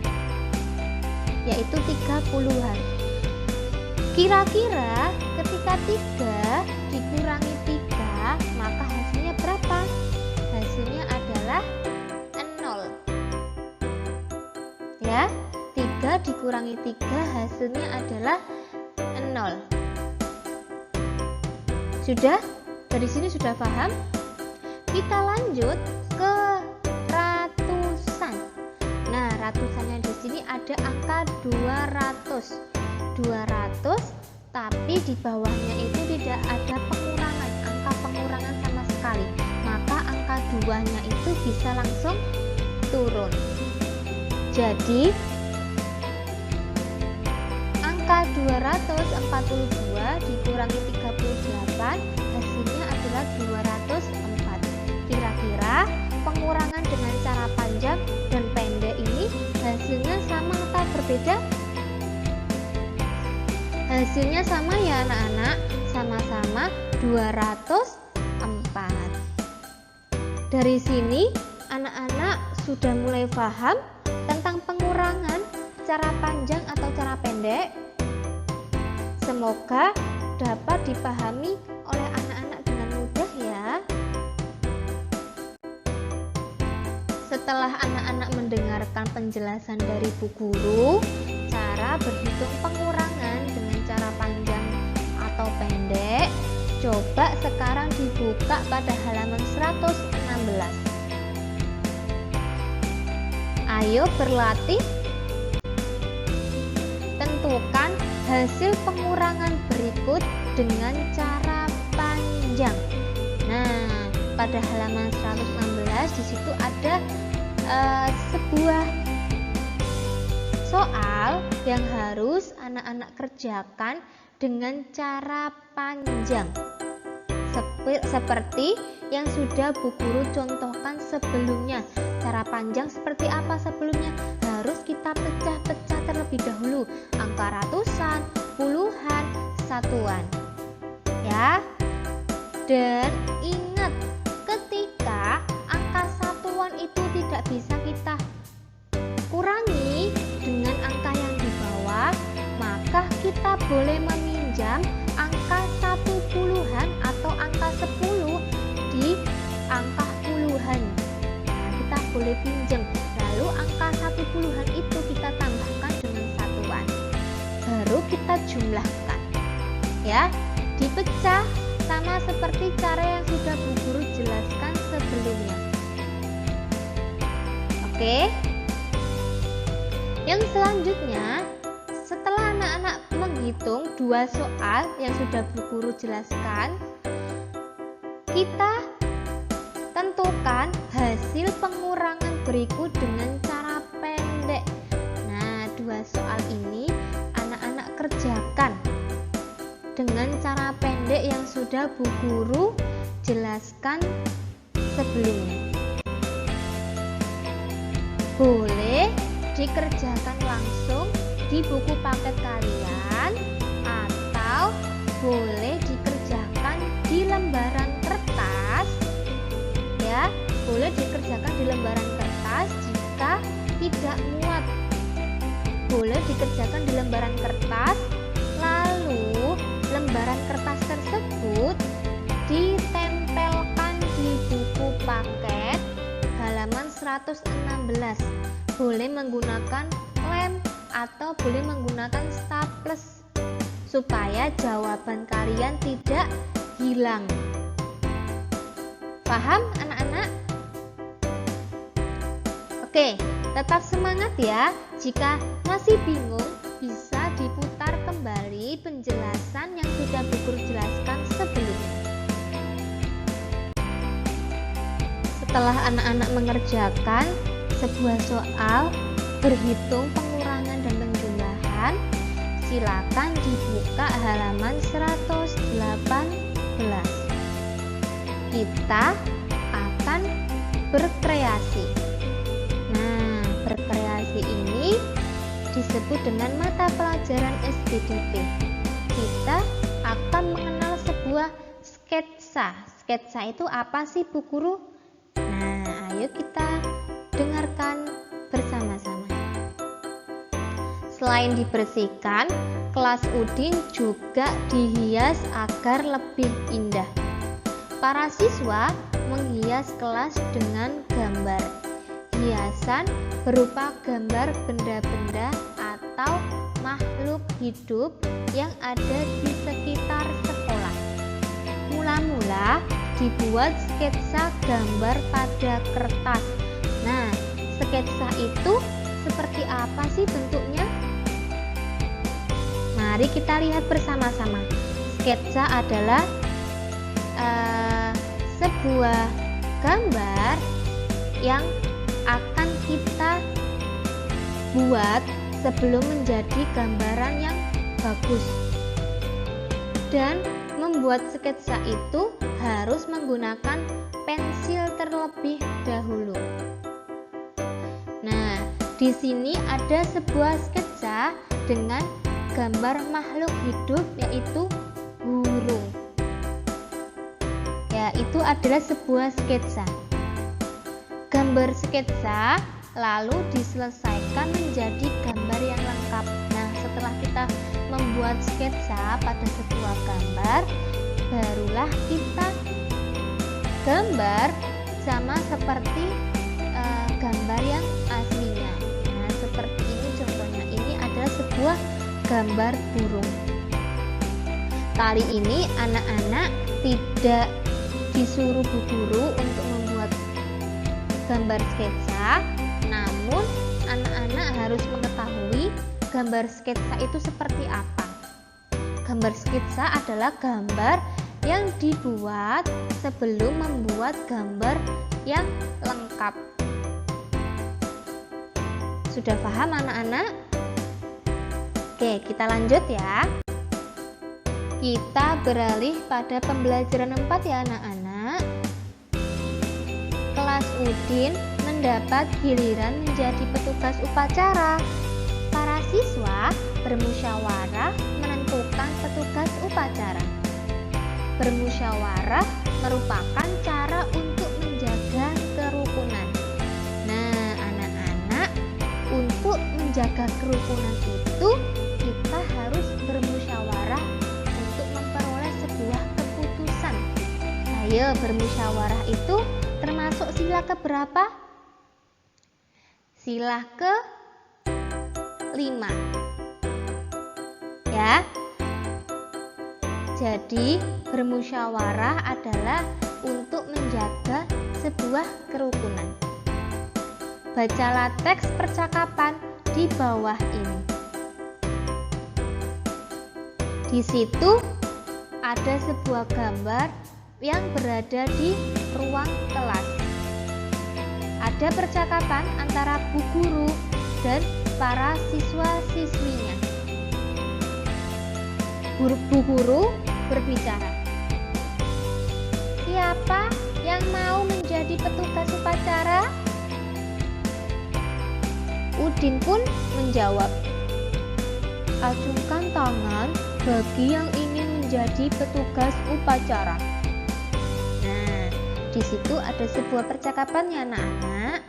Yaitu 3 puluhan. Kira-kira ketika 3 dikurangi 3, maka hasilnya berapa? Hasilnya adalah 0. Ya, 3 dikurangi 3 hasilnya adalah 0. Sudah? Dari sini sudah paham? Kita lanjut ke ratusan. ratusannya di sini ada angka 200. 200, tapi di bawahnya itu tidak ada pengurangan, angka pengurangan sama sekali. Maka angka 2-nya itu bisa langsung turun. Jadi angka 242 dikurangi 38 hasilnya adalah 204. Kira-kira pengurangan dengan cara panjang dan pendek ini hasilnya sama atau berbeda? Hasilnya sama ya anak-anak, sama-sama 204. Dari sini anak-anak sudah mulai paham tentang pengurangan cara panjang atau cara pendek. Semoga dapat dipahami oleh anak-anak dengan mudah ya. Setelah anak-anak mendengarkan penjelasan dari Bu Guru, cara berhitung pengurangan dengan cara panjang atau pendek, coba sekarang dibuka pada halaman 116. Ayo berlatih. Tentukan hasil pengurangan berikut dengan cara panjang. Nah, pada halaman 116 di situ ada sebuah soal yang harus anak-anak kerjakan dengan cara panjang. Seperti yang sudah Bu Guru contohkan sebelumnya. Cara panjang seperti apa sebelumnya? Harus kita pecah-pecah terlebih dahulu. Angka ratusan, puluhan, satuan. Ya. Dan ingat, ketika angka satuan itu tidak bisa kita kurangi dengan angka yang di bawah, maka kita boleh meminjam angka 1 puluhan atau angka 10 di angka puluhan. Nah, kita boleh pinjam. Lalu angka 1 puluhan itu kita tambahkan dengan satuan. Baru kita jumlahkan. Ya, dipecah sama seperti cara yang sudah Bu Guru jelaskan sebelumnya. Oke. Yang selanjutnya, setelah anak-anak menghitung 2 soal yang sudah Bu Guru jelaskan, kita tentukan hasil pengurangan berikut dengan cara pendek. Nah, 2 soal ini anak-anak kerjakan dengan cara pendek yang sudah Bu Guru jelaskan sebelumnya. Boleh dikerjakan langsung di buku paket kalian atau boleh dikerjakan di lembaran kertas. Ya, boleh dikerjakan di lembaran kertas jika tidak muat. Boleh dikerjakan di lembaran kertas, lalu lembaran kertas tersebut ditempelkan di buku paket halaman 116. Boleh menggunakan lem atau boleh menggunakan staples supaya jawaban kalian tidak hilang. Paham anak-anak? Oke, tetap semangat ya. Jika masih bingung, bisa diputar kembali penjelasan yang sudah Bu Guru jelaskan sebelumnya. Setelah anak-anak mengerjakan sebuah soal berhitung pengurangan dan penjumlahan, silakan dibuka halaman 118. Kita akan berkreasi. Nah, berkreasi ini disebut dengan mata pelajaran SPDP. Kita akan mengenal sebuah sketsa. Sketsa itu apa sih Bu Guru? Nah, ayo kita dengarkan bersama-sama. Selain dibersihkan, kelas Udin juga dihias agar lebih indah. Para siswa menghias kelas dengan gambar. Hiasan berupa gambar benda-benda atau makhluk hidup yang ada di sekitar sekolah. Mula-mula dibuat sketsa gambar pada kertas. Nah, sketsa itu seperti apa sih bentuknya? Mari kita lihat bersama-sama. Sketsa adalah sebuah gambar yang akan kita buat sebelum menjadi gambaran yang bagus. Dan membuat sketsa itu harus menggunakan pensil terlebih dahulu. Nah, di sini ada sebuah sketsa dengan gambar makhluk hidup yaitu burung. Ya, itu adalah sebuah sketsa. Gambar sketsa lalu diselesaikan menjadi gambar yang lengkap. Nah, setelah kita membuat sketsa pada sebuah gambar, barulah kita gambar sama seperti gambar yang aslinya. Nah, seperti ini contohnya. Ini adalah sebuah gambar burung. Kali ini anak-anak tidak disuruh bu guru untuk membuat gambar sketsa, namun anak-anak harus mengetahui gambar sketsa itu seperti apa. Gambar sketsa adalah gambar yang dibuat sebelum membuat gambar yang lengkap. Sudah paham anak-anak? Oke, kita lanjut ya. Kita beralih pada pembelajaran 4 ya anak-anak. Kelas Udin mendapat giliran menjadi petugas upacara. Para siswa bermusyawarah menentukan petugas upacara. Bermusyawarah merupakan cara untuk menjaga kerukunan. Nah, anak-anak, untuk menjaga kerukunan itu kita harus bermusyawarah untuk memperoleh sebuah keputusan. Ayo, bermusyawarah itu termasuk sila keberapa? Sila ke-5. Ya. Jadi, bermusyawarah adalah untuk menjaga sebuah kerukunan. Bacalah teks percakapan di bawah ini. Di situ ada sebuah gambar yang berada di ruang kelas. Ada percakapan antara bu guru dan para siswa-siswinya. Bu guru berbicara, "Siapa yang mau menjadi petugas upacara?" Udin pun menjawab, "Acungkan tangan bagi yang ingin menjadi petugas upacara." Nah, di situ ada sebuah percakapan ya anak-anak.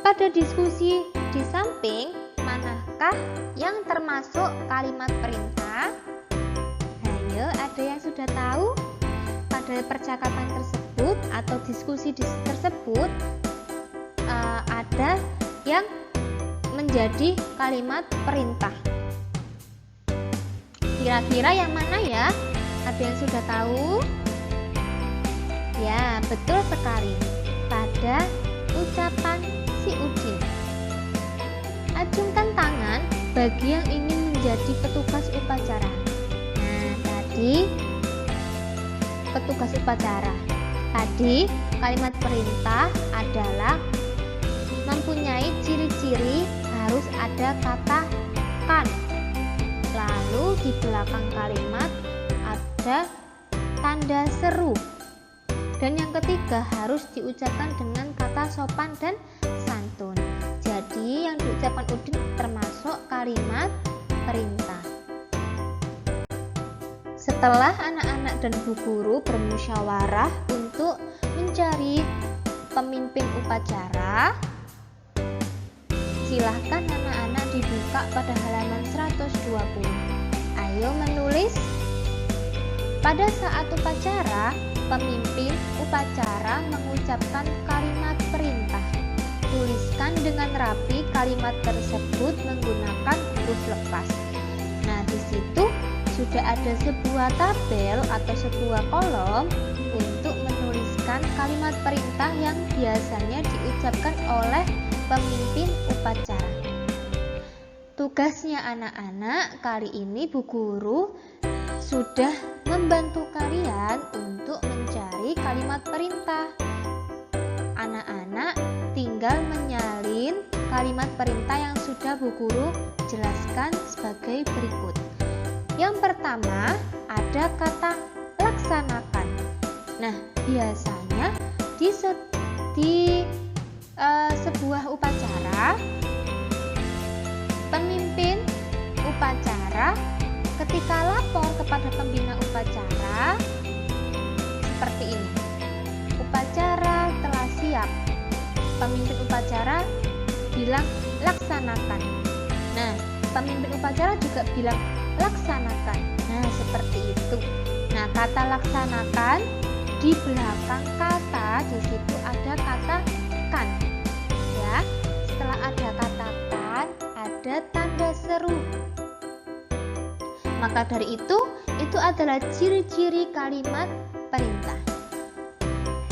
Pada diskusi di samping, manakah yang termasuk kalimat perintah? Ayo, ada yang sudah tahu? Pada percakapan tersebut atau diskusi tersebut ada yang menjadi kalimat perintah. Kira-kira yang mana ya? Ada yang sudah tahu? Ya, betul sekali. Pada ucapan si Udin. Acungkan tangan bagi yang ingin menjadi petugas upacara. Nah, tadi petugas upacara. Tadi kalimat perintah adalah mempunyai ciri-ciri harus ada kata kan. Lalu di belakang kalimat ada tanda seru. Dan yang ketiga harus diucapkan dengan kata sopan dan santun. Jadi yang diucapkan Udin termasuk kalimat perintah. Setelah anak-anak dan bu guru bermusyawarah untuk mencari pemimpin upacara, silahkan anak-anak dibuka pada halaman 120. Ayo menulis. Pada saat upacara, pemimpin upacara mengucapkan kalimat perintah. Tuliskan dengan rapi kalimat tersebut menggunakan huruf lepas. Nah, di situ sudah ada sebuah tabel atau sebuah kolom untuk menuliskan kalimat perintah yang biasanya diucapkan oleh pemimpin upacara. tugasnya anak-anak kali ini Bu Guru sudah membantu kalian untuk mencari kalimat perintah. Anak-anak tinggal menyalin kalimat perintah yang sudah Bu Guru jelaskan sebagai berikut. Yang pertama ada kata laksanakan. Nah, biasanya di sebuah upacara, pemimpin upacara ketika lapor kepada pembina upacara seperti ini. Upacara telah siap. Pemimpin upacara bilang laksanakan. Nah, pemimpin upacara juga bilang laksanakan. Nah, seperti itu. Nah, kata laksanakan di belakang kata di situ ada kata kan. Ya, setelah ada kata kan, ada tanda seru. Maka dari itu adalah ciri-ciri kalimat perintah.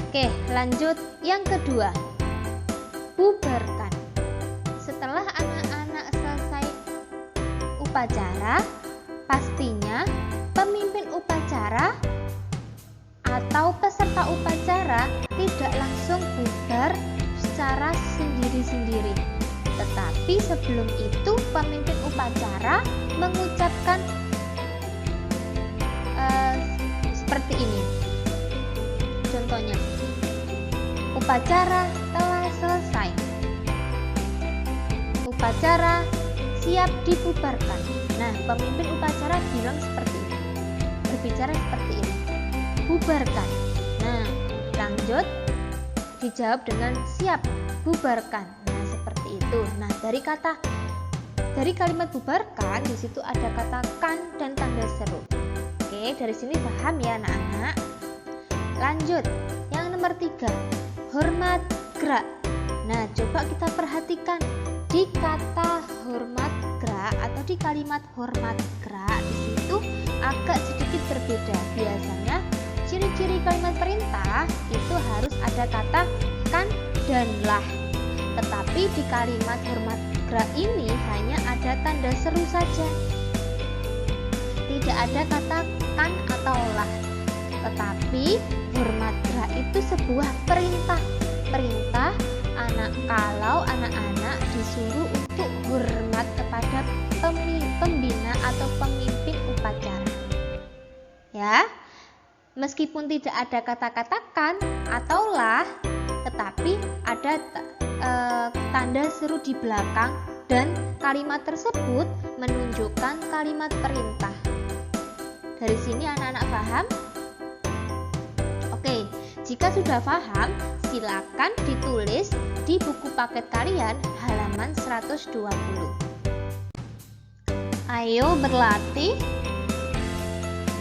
Oke, lanjut yang kedua. Bubarkan. Setelah anak-anak selesai upacara, pastinya pemimpin upacara atau peserta upacara tidak langsung bubar secara sendiri-sendiri. Tetapi sebelum itu pemimpin upacara mengucapkan seperti ini. Contohnya, upacara telah selesai. Upacara siap dibubarkan. Nah, pemimpin upacara bilang seperti ini. Berbicara seperti ini. Bubarkan. Nah, lanjut dijawab dengan siap, bubarkan. Nah, seperti itu. Nah, dari kalimat bubarkan di situ ada kata kan dan tanda seru. Oke, dari sini paham ya anak-anak. Lanjut, yang nomor 3, hormat gerak. Nah, coba kita perhatikan di kata hormat gerak atau di kalimat hormat gerak di situ agak sedikit berbeda. Biasanya ciri-ciri kalimat perintah itu harus ada kata kan dan lah. Tetapi di kalimat hormat gerak ini hanya ada tanda seru saja. Tidak ada kata kan atau lah. Tetapi hormat gerak itu sebuah perintah. Perintah kalau anak-anak disuruh untuk hormat kepada pembina atau pemimpin upacara. Ya. Meskipun tidak ada kata-kata kan atau lah, tetapi ada tanda seru di belakang dan kalimat tersebut menunjukkan kalimat perintah. Dari sini anak-anak paham? Oke, jika sudah paham, silakan ditulis di buku paket kalian halaman 120. Ayo berlatih.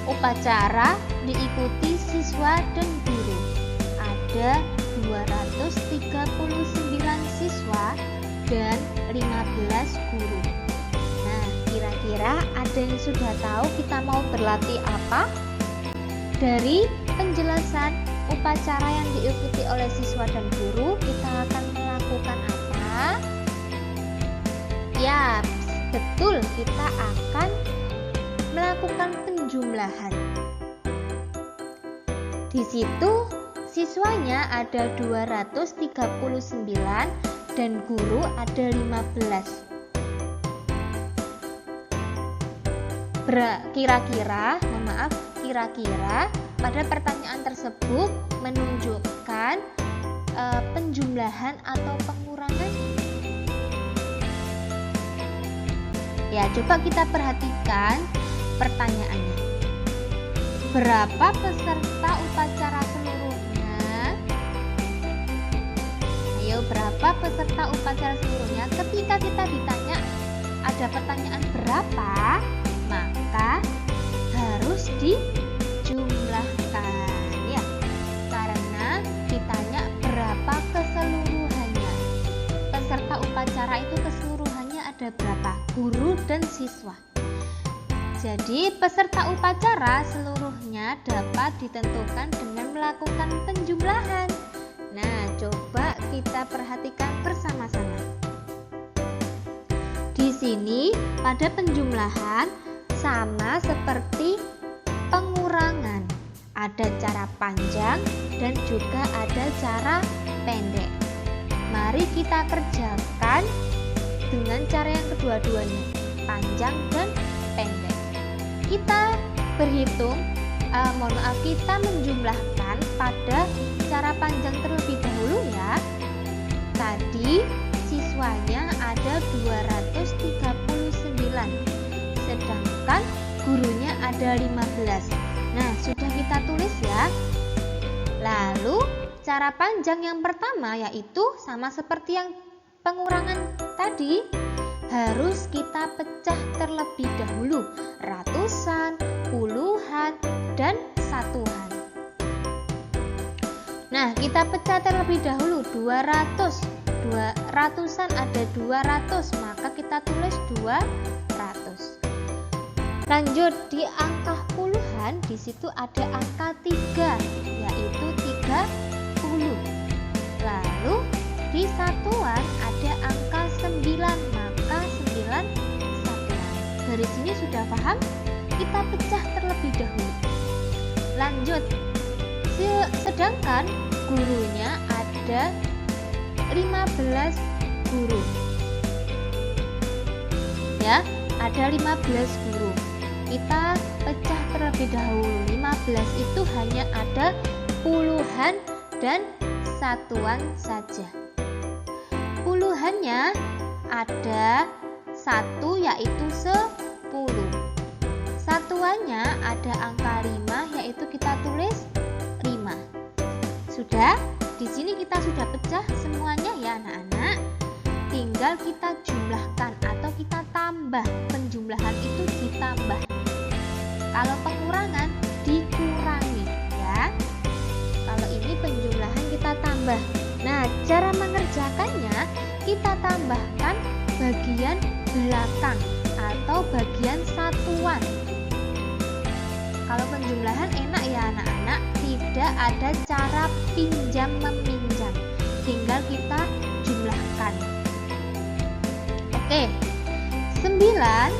Upacara diikuti siswa dan guru. Ada 239 siswa dan 15 guru. Nah, kira-kira ada yang sudah tahu kita mau berlatih apa? Dari penjelasan upacara yang diikuti oleh siswa dan guru, kita akan melakukan apa? Ya, betul, kita akan melakukan penjumlahan. Di situ siswanya ada 239 dan guru ada 15. Kira-kira pada pertanyaan tersebut menunjukkan penjumlahan atau pengurangan. Ya, coba kita perhatikan pertanyaannya. Berapa peserta upacara seluruhnya? Ayo, berapa peserta upacara seluruhnya? Ketika kita ditanya ada pertanyaan berapa, maka harus dijumlahkan ya. Karena ditanya berapa keseluruhannya. Peserta upacara itu keseluruhannya ada berapa? Guru dan siswa. Jadi peserta upacara seluruhnya dapat ditentukan dengan melakukan penjumlahan. Nah, coba kita perhatikan bersama-sama. Di sini pada penjumlahan sama seperti pengurangan. Ada cara panjang dan juga ada cara pendek. Mari kita kerjakan dengan cara yang kedua-duanya, panjang dan pendek. Kita berhitung, kita menjumlahkan pada cara panjang terlebih dahulu ya. Tadi siswanya ada 239, sedangkan gurunya ada 15. Nah, sudah kita tulis ya. Lalu cara panjang yang pertama yaitu sama seperti yang pengurangan tadi, harus kita pecah terlebih dahulu, ratusan, puluhan, dan satuan. Nah, kita pecah terlebih dahulu 200. Ratusan ada 200, maka kita tulis 200. Lanjut di angka puluhan, di situ ada angka 3, yaitu 30. Lalu di satuan ada angka 9, maka 9 satuan. Dari sini sudah paham? Kita pecah terlebih dahulu. Lanjut, sedangkan gurunya ada 15 guru. Ya, ada 15 guru. Kita pecah terlebih dahulu. 15 itu hanya ada puluhan dan satuan saja. Puluhannya ada 1 yaitu 10. Satuannya ada angka 5 yaitu kita tulis 5. Sudah? Di sini kita sudah pecah semuanya ya anak-anak. Tinggal kita jumlahkan atau kita tambah. Penjumlahan itu ditambah. Kalau pengurangan dikurangi ya. Kalau ini penjumlahan kita tambah. Nah, cara mengerjakannya kita tambahkan bagian belakang atau bagian satuan. Kalau penjumlahan enak ya anak-anak, tidak ada cara pinjam meminjam, tinggal kita jumlahkan. Oke, 9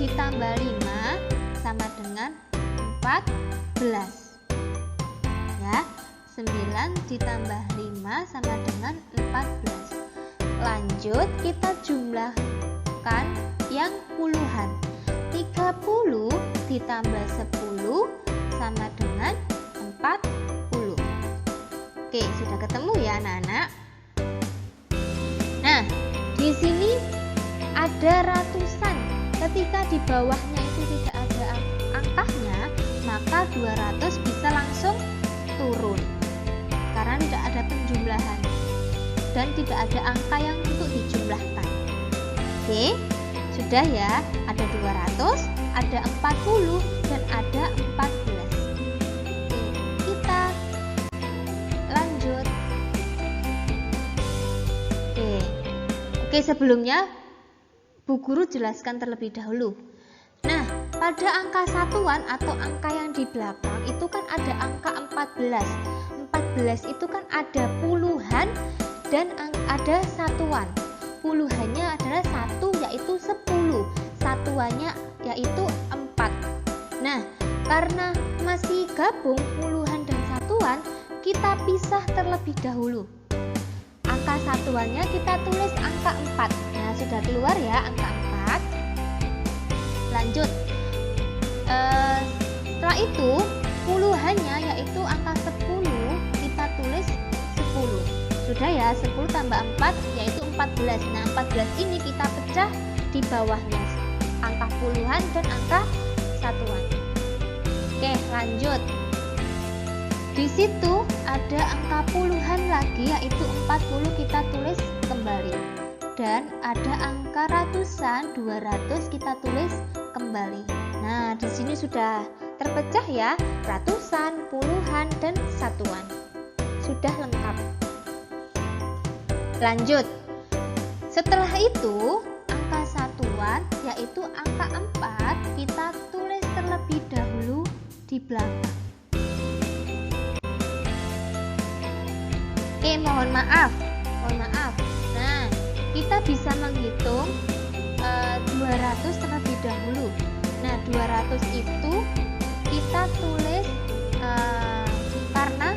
ditambah 5 sama dengan 14 ya. 9 ditambah 5 sama dengan 14. Lanjut kita jumlahkan yang puluhan. 30 ditambah 10 sama dengan 40. Oke, sudah ketemu ya anak-anak. Nah, di sini ada ratusan. Ketika di bawahnya itu tidak ada angkanya, maka 200 bisa langsung turun karena tidak ada penjumlahan dan tidak ada angka yang untuk dijumlahkan. Oke, sudah ya, ada 200, ada 40 dan ada 14. Oke, kita lanjut. Oke, sebelumnya Bu Guru jelaskan terlebih dahulu. Nah, pada angka satuan atau angka yang di belakang itu kan ada angka 14. 14 itu kan ada puluhan dan ada satuan. Puluhannya adalah 1 yaitu 10. Satuannya yaitu 4. Nah, karena masih gabung puluhan dan satuan, kita pisah terlebih dahulu. Angka satuannya kita tulis angka 4. Nah, sudah keluar ya angka 4. Lanjut. Setelah itu puluhannya yaitu angka 10, kita tulis 10. Sudah ya, 10 tambah 4 yaitu 14. Nah, 14 ini kita pecah di bawahnya angka puluhan dan angka satuan. Oke, lanjut. Di situ ada angka puluhan lagi yaitu 40, kita tulis kembali. Dan ada angka ratusan, 200, kita tulis kembali. Nah, di sini sudah terpecah ya, ratusan, puluhan, dan satuan. Sudah lengkap. Lanjut. Setelah itu, angka satuan yaitu angka 4, kita tulis terlebih dahulu di belakang. Mohon maaf. Nah, kita bisa menghitung 200 terlebih dahulu. Nah, 200 itu kita tulis karena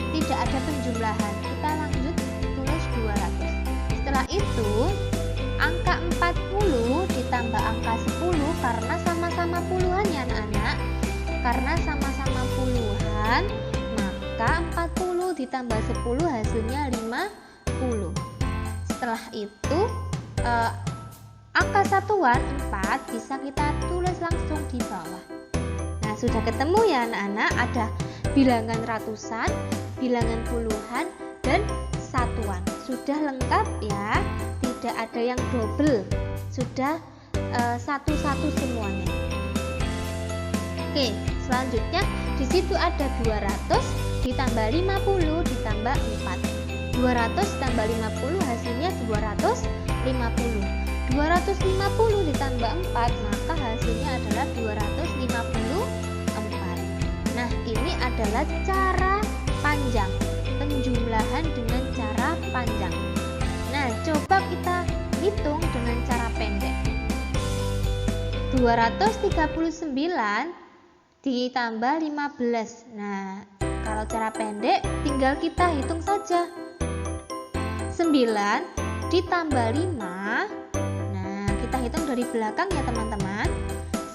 tidak ada penjumlahan, kita lanjut tulis 200. Setelah itu angka 40 ditambah angka 10 karena sama-sama puluhan ya anak-anak. Karena sama-sama puluhan, maka 40 ditambah 10 hasilnya 50. Setelah itu angka satuan 4 bisa kita tulis langsung di bawah. Nah, sudah ketemu ya anak-anak, ada bilangan ratusan, bilangan puluhan, dan satuan. Sudah lengkap ya, tidak ada yang double, sudah satu-satu semuanya. Oke, selanjutnya di situ ada 200 ditambah 50 ditambah 4. 200 tambah 50 hasilnya 250. 250 ditambah 4 maka hasilnya adalah 254. Nah, ini adalah cara panjang, penjumlahan dengan cara panjang. Nah, coba kita hitung dengan cara pendek. 239 ditambah 15. Nah, kalau cara pendek tinggal kita hitung saja. 9 ditambah 5. Nah, kita hitung dari belakang ya teman-teman.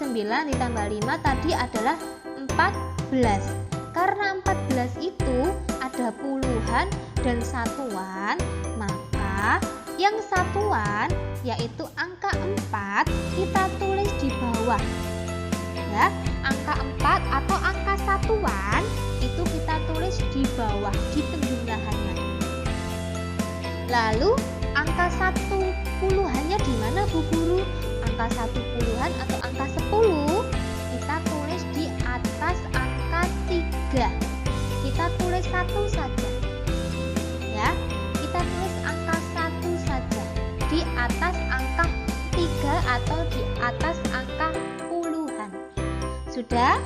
9 ditambah 5 tadi adalah 14. Karena 14 itu ada puluhan dan satuan, maka yang satuan yaitu angka 4 kita tulis di bawah. Ya, angka 4 atau angka satuan itu kita tulis di bawah di penjumlahannya. Lalu angka 1 puluhannya di mana Bu Guru? Angka 1 puluhan atau angka 10 kita tulis di atas angka 3. Kita tulis 1 saja. Ya, kita tulis angka 1 saja di atas angka 3 atau di atas angka puluhan. Sudah?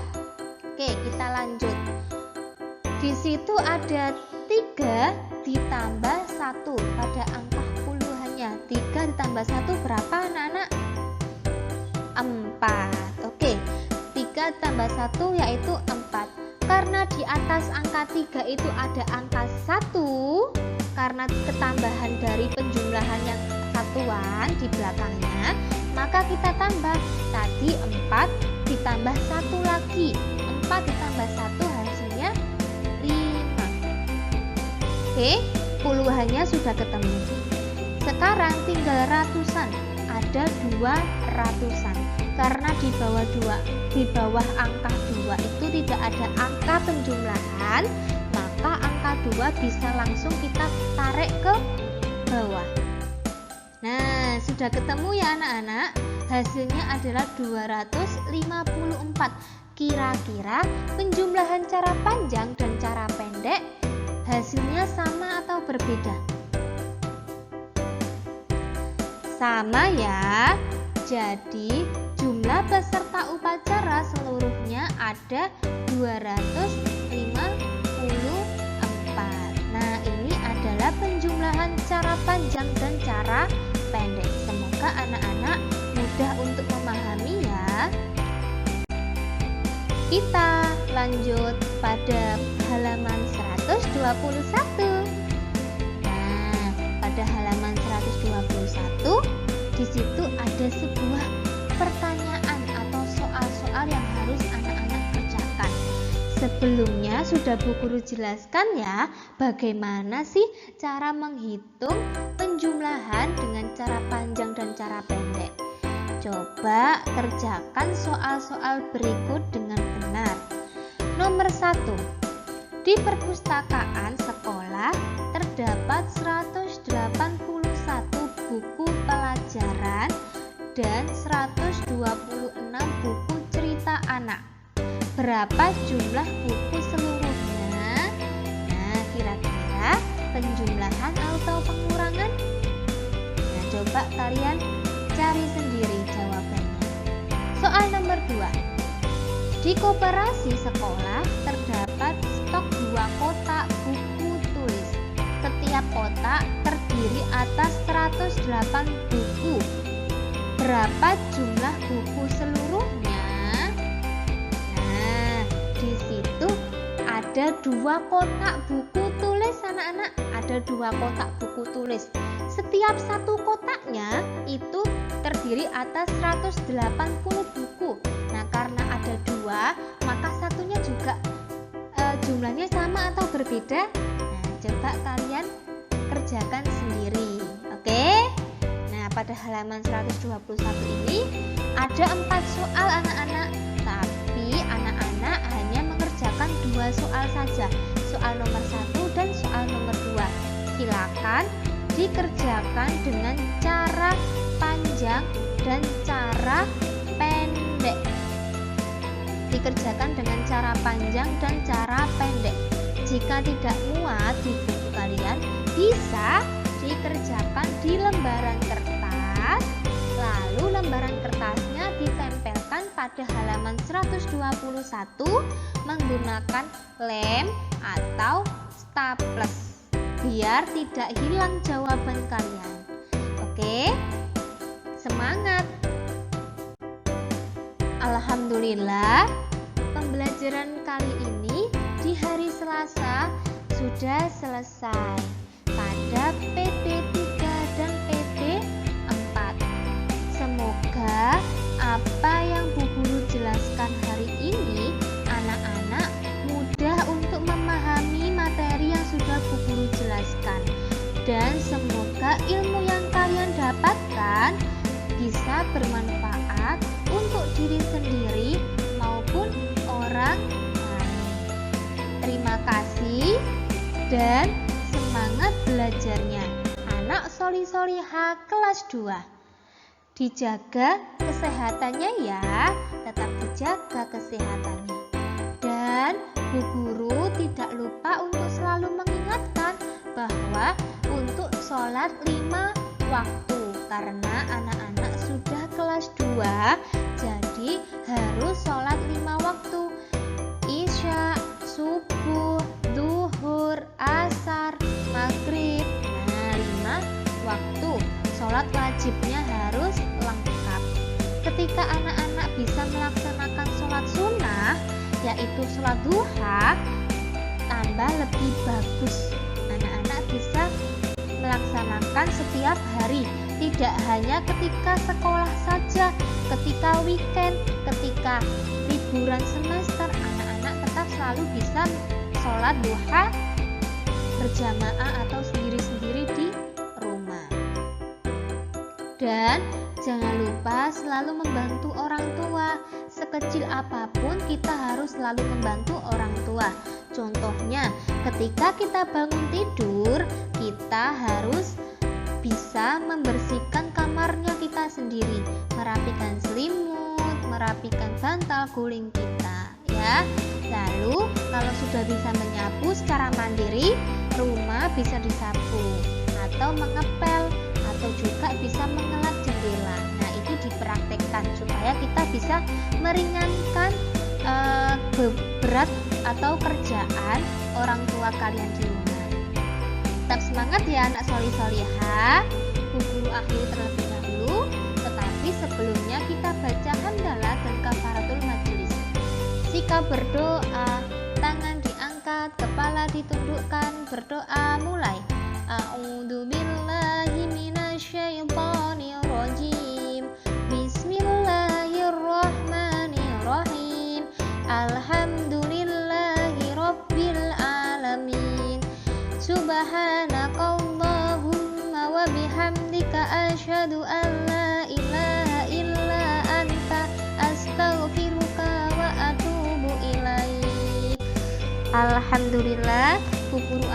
Oke, kita lanjut. Di situ ada 3 ditambah 1 pada angka puluhannya. 3 ditambah 1 berapa anak-anak? 4. Oke, 3 tambah 1 yaitu 4. Karena di atas angka 3 itu ada angka 1, karena ketambahan dari penjumlahan yang satuan di belakangnya, maka kita tambah tadi 4 ditambah 1 lagi. 4 ditambah 1 hasilnya 5. Oke, puluhannya sudah ketemu. Sekarang tinggal ratusan. Ada 2 ratusan. Karena di bawah angka 2 itu tidak ada angka penjumlahan, maka angka 2 bisa langsung kita tarik ke bawah. Nah, sudah ketemu ya anak-anak. Hasilnya adalah 254. Kira-kira penjumlahan cara panjang dan cara pendek hasilnya sama atau berbeda? Sama ya. Jadi jumlah peserta upacara seluruhnya ada 254. Nah, ini adalah penjumlahan cara panjang dan cara pendek. Semoga anak-anak mudah untuk memahami ya. Kita lanjut pada halaman 121. Nah, pada halaman 121 di situ ada sebuah pertanyaan atau soal-soal yang harus anak-anak kerjakan. Sebelumnya sudah Bu Guru jelaskan ya, bagaimana sih cara menghitung penjumlahan dengan cara panjang dan cara pendek. Coba kerjakan soal-soal berikut dengan benar. Nomor 1. Di perpustakaan sekolah terdapat 181 buku pelajaran dan 126 buku cerita anak. Berapa jumlah buku seluruhnya? Nah, kira-kira penjumlahan atau pengurangan? Nah, coba kalian cari sendiri jawabannya. Soal nomor 2. Di koperasi sekolah terdapat stok 2 kotak buku tulis. Setiap kotak terdiri atas 108 buku. berapa jumlah buku seluruhnya? Nah, di situ ada 2 kotak buku tulis anak-anak, ada 2 kotak buku tulis. Setiap satu kotaknya itu terdiri atas 180 buku. Nah, karena ada 2, maka satunya juga jumlahnya sama atau berbeda? Nah, coba kalian kerjakan sendiri. Oke? Nah, pada halaman 121 ini ada 4 soal anak-anak, tapi anak-anak hanya mengerjakan 2 soal saja, soal nomor 1 dan soal nomor 2. Silakan dikerjakan dengan cara panjang dan cara pendek. Dikerjakan dengan cara panjang dan cara pendek. Jika tidak muat di buku kalian, bisa dikerjakan di lembaran kertas, lalu lembaran kertasnya ditempelkan pada halaman 121 menggunakan lem atau staples biar tidak hilang jawaban kalian. Oke, semangat. Alhamdulillah, pembelajaran kali ini di hari Selasa sudah selesai pada PD 3 dan PD 4. Semoga apa yang Bu Guru jelaskan hari ini anak-anak mudah untuk memahami materi yang sudah Bu Guru jelaskan, dan semoga ilmu yang kalian dapatkan bisa bermanfaat untuk diri sendiri maupun orang lain. Terima kasih dan semangat belajarnya. Anak Soli-Soliha kelas 2. Dijaga kesehatannya ya, tetap dijaga kesehatannya. Dan Bu Guru tidak lupa untuk selalu mengingatkan bahwa untuk sholat 5 waktu, karena anak-anak sudah kelas 2, jadi harus sholat 5 waktu. Isya, subuh, duhur, asar, maghrib. Nah, 5 waktu. Sholat wajibnya harus lengkap. Ketika anak-anak bisa melaksanakan sholat sunnah, yaitu sholat duha, tambah lebih bagus. Anak-anak bisa melaksanakan setiap hari, tidak hanya ketika sekolah saja, ketika weekend, ketika liburan semester, anak-anak tetap selalu bisa sholat duha berjamaah atau sendiri-sendiri di rumah. Dan jangan lupa selalu membantu orang tua. Sekecil apapun kita harus selalu membantu orang tua. Contohnya, ketika kita bangun tidur, kita harus bisa membersihkan kamarnya kita sendiri, merapikan selimut, merapikan bantal guling kita, ya. Lalu, kalau sudah bisa menyapu secara mandiri, rumah bisa disapu atau mengepel, atau juga bisa mengelap jendela. Nah, itu dipraktekkan supaya kita bisa meringankan berat atau kerjaan orang tua kalian di rumah. Tetap semangat ya anak Soli-Soliha. Bu Guru akhiri terlebih dahulu, tetapi sebelumnya kita baca hamdalah dan kafaratul majelis. Sikap berdoa, tangan diangkat, kepala ditundukkan, berdoa mulai. A'udzubillahi minasyaitonir rajim. Bismillahirrahmanirrahim. Alhamdulillahi rabbil alamin. Subhanakallahumma wa bihamdika asyhadu an la ilaha illa anta astaghfiruka wa atubu ilaik. Alhamdulillah, Bu Guru